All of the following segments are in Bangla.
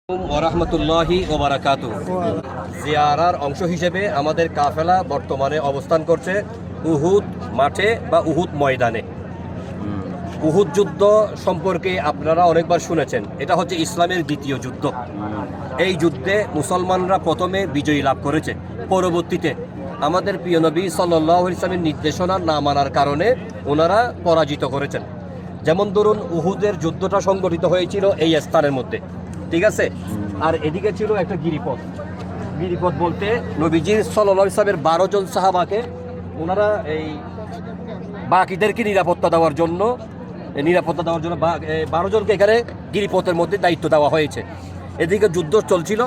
ওরহমতুল্লাহি ওবারাকাতুহু। জিয়ারার অংশ হিসেবে আমাদের কাফেলা বর্তমানে অবস্থান করছে উহুদ মাঠে বা উহুদ ময়দানে। উহুদ যুদ্ধ সম্পর্কে আপনারা অনেকবার শুনেছেন। এটা হচ্ছে ইসলামের দ্বিতীয় যুদ্ধ। এই যুদ্ধে মুসলমানরা প্রথমে বিজয়ী লাভ করেছে, পরবর্তীতে আমাদের প্রিয় নবী সাল্লাল্লাহু আলাইহি ওয়াসাল্লামের নির্দেশনা না মানার কারণে ওনারা পরাজিত করেছেন। যেমন ধরুন, উহুদের যুদ্ধটা সংগঠিত হয়েছিল এই স্থানের মধ্যে, ঠিক আছে। আর এদিকে ছিল একটা গিরিপথ। গিরিপথ বলতে নবীজি সাল্লাল্লাহু আলাইহি ওয়াসাল্লামের 12 জন সাহাবাকে ওনারা এই বাকিদেরকে নিরাপত্তা দেওয়ার জন্য 12 জনকে এখানে গিরিপথের মধ্যে দায়িত্ব দেওয়া হয়েছে। এদিকে যুদ্ধ চলছিল,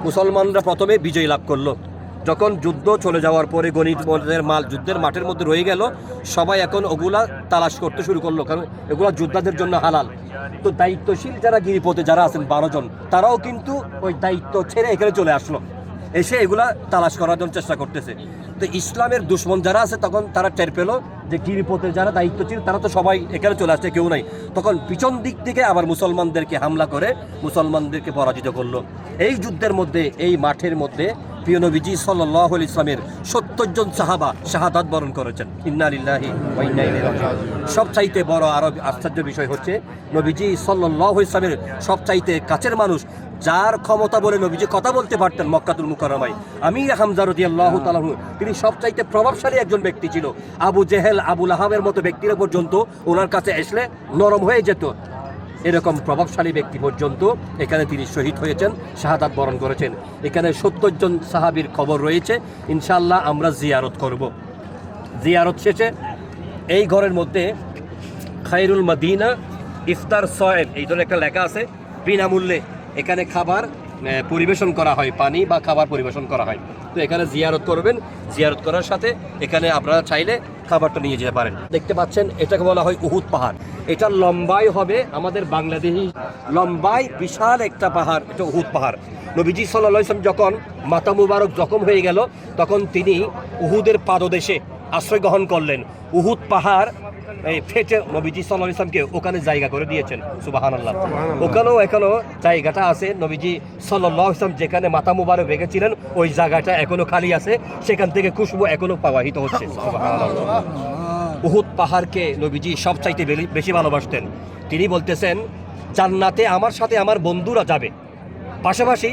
মুসলমানরা প্রথমে বিজয় লাভ করলো। যখন যুদ্ধ চলে যাওয়ার পরে গণিমতের মাল যুদ্ধের মাঠের মধ্যে রয়ে গেল, সবাই এখন ওগুলা তালাশ করতে শুরু করলো, কারণ এগুলা যোদ্ধাদের জন্য হালাল। তো দায়িত্বশীল যারা গিরিপথে যারা আছেন 12 জন, তারাও কিন্তু ওই দায়িত্ব ছেড়ে এখানে চলে আসলো, এসে এগুলা তালাশ করার জন্য চেষ্টা করতেছে। তো ইসলামের দুশ্মন যারা আছে তখন তারা টের পেলো যে গিরিপথের যারা দায়িত্ব ছিল তারা তো সবাই এখানে চলে আসছে, কেউ নাই। তখন পিছন দিক থেকে আবার মুসলমানদেরকে হামলা করে মুসলমানদেরকে পরাজিত করলো। এই যুদ্ধের মধ্যে, এই মাঠের মধ্যে প্রিয় নবীজি সাল্লাল্লাহু আলাইহি ওয়াসাল্লামের 70 জন সাহাবা শাহাদাত বরণ করেছেন। ইন্না লিল্লাহি ওয়া ইন্না ইলাইহি রাজিউন। সবচাইতে বড় আরো আশ্চর্য বিষয় হচ্ছে, নবীজি সাল্লাল্লাহু আলাইহি ওয়াসাল্লামের সবচাইতে কাছের মানুষ, যার ক্ষমতা বলে নবীজি কথা বলতে পারতেন মক্কাতুল মুকাররমায়, আমির হামজা রাদিয়াল্লাহু তাআলা আনহু, তিনি সবচাইতে প্রভাবশালী একজন ব্যক্তি ছিল। আবু জেহেল, আবু লাহাবের মতো ব্যক্তিরা পর্যন্ত ওনার কাছে আসলে নরম হয়ে যেত। এরকম প্রভাবশালী ব্যক্তি পর্যন্ত এখানে তিনি শহীদ হয়েছেন, শাহাদাত বরণ করেছেন। এখানে 70 জন সাহাবীর খবর রয়েছে। ইনশাআল্লাহ আমরা জিয়ারত করব। জিয়ারত শেষে এই ঘরের মধ্যে খায়রুল মদিনা ইফতার সয়েব এই ধরনের একটা লেখা আছে। বিনামূল্যে এখানে খাবার পরিবেশন করা হয়, পানি বা খাবার পরিবেশন করা হয়। তো এখানে জিয়ারত করবেন। জিয়ারত করার সাথে এখানে আপনারা চাইলে খাবারটা নিয়ে যেতে পারেন। দেখতে পাচ্ছেন, এটাকে বলা হয় উহুদ পাহাড়। এটা লম্বাই হবে আমাদের বাংলাদেশি লম্বাই বিশাল একটা পাহাড়, এটা উহুদ পাহাড়। নবীজি সাল্লাল্লাহু আলাইহি ওয়াসাল্লাম যখন মাথা মুবারক জখম হয়ে গেল, তখন তিনি উহুদের পাদদেশে আশ্রয় গ্রহণ করলেন। উহুদ পাহাড় এই ফেটে নবীজি সাল্লাল্লাহু আলাইহি ওয়াসাল্লামকে ওখানে জায়গা করে দিয়েছেন। সুবহানাল্লাহ। ওখানেও এখনো জায়গাটা আছে। নবীজি সাল্লাল্লাহু আলাইহি ওয়াসাল্লাম যেখানে মাথা মুবারক রেখেছিলেন, ওই জায়গাটা এখনো খালি আছে। সেখান থেকে খুশবু এখনো প্রবাহিত হচ্ছে। সুবহানাল্লাহ। উহুদ পাহাড়কে নবীজি সবচাইতে বেশি ভালোবাসতেন। তিনি বলতেছেন, জান্নাতে আমার সাথে আমার বন্ধুরা যাবে, পাশাপাশি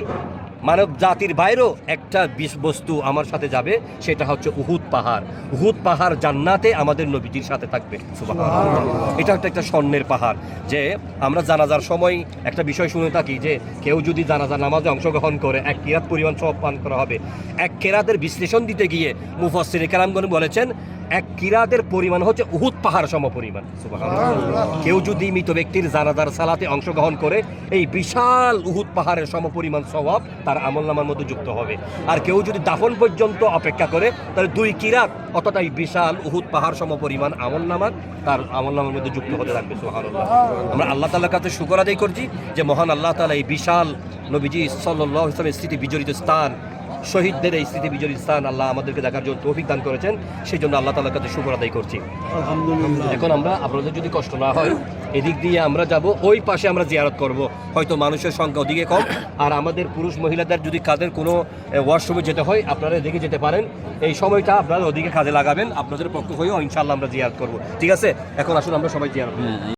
মানব জাতির বাইরেও একটা বস্তু আমার সাথে যাবে, সেটা হচ্ছে উহুদ পাহাড়। উহুদ পাহাড় জান্নাতে আমাদের নবীজির সাথে থাকবে। সুবহানাল্লাহ। এটা একটা স্বর্ণের পাহাড়। যে আমরা জানাজার সময় একটা বিষয় শুনে থাকি যে কেউ যদি জানাজার নামাজে অংশগ্রহণ করে 1 কিরাত পরিমাণ সওয়াব পান করা হবে। 1 কিরাতের বিশ্লেষণ দিতে গিয়ে মুফাসসির কেরামগণ বলেছেন, 1 কিরাতের পরিমাণ হচ্ছে উহুদ পাহাড় সম পরিমাণ। সুবহানাল্লাহ। কেউ যদি মৃত ব্যক্তির জানাজার সালাতে অংশগ্রহণ করে, এই বিশাল উহুদ পাহাড়ের সম পরিমাণ সওয়াব তার আমলনামার মধ্যে যুক্ত হবে। আর কেউ যদি দাফন পর্যন্ত অপেক্ষা করে, তাহলে 2 কিরাত অতটাই বিশাল উহুদ পাহাড় সম পরিমাণ আমলনামা তার আমলনামার মধ্যে যুক্ত হতে থাকবে। সুবহানাল্লাহ। আমরা আল্লাহ তাআলার কাছে শুকর আদায় করছি যে মহান আল্লাহ তাআলা এই বিশাল নবীজি সাল্লাল্লাহু আলাইহি ওয়াসাল্লামের স্মৃতি বিজড়িত স্থান, শহীদদের এই স্মৃতি বিজড়িত স্থান আল্লাহ আমাদেরকে দেখার জন্য তৌফিক দান করেছেন। সেই জন্য আল্লাহ তাআলার কাছে শুকর আদায় করছি। এখন আমরা, আপনাদের যদি কষ্ট না হয়, এদিক দিয়ে আমরা যাব, ওই পাশে আমরা জিয়ারত করব। হয়তো মানুষের সংখ্যা ওদিকে কম, আর আমাদের পুরুষ মহিলাদের যদি কাদের কোনো ওয়াশরুমে যেতে হয়, আপনারা এদিকে যেতে পারেন। এই সময়টা আপনারা ওদিকে কাজে লাগাবেন। আপনাদের পক্ষ হয়েও ইনশাআল্লাহ আমরা জিয়ারত করব। ঠিক আছে, এখন আসুন আমরা সবাই জিয়ারত করি।